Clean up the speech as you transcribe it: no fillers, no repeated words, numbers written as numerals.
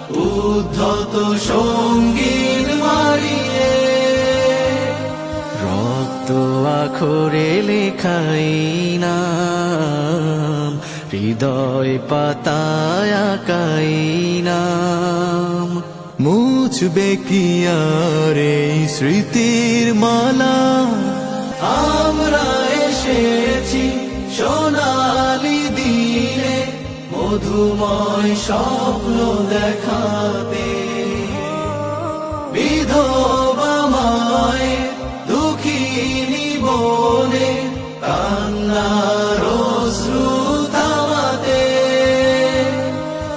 উদ্ধত সঙ্গীত মারিয়ে। রক্ত আখরে লেখাই নাম, হৃদয় পাতায় আঁকাই নাম। মুছবে কি আর এই স্মৃতির মালা? আমরা এসেছি সোনালি দিনে মধুময় স্বপ্ন দেখাতে। বিধবা মায়ের দুঃখিনী বনে কান্না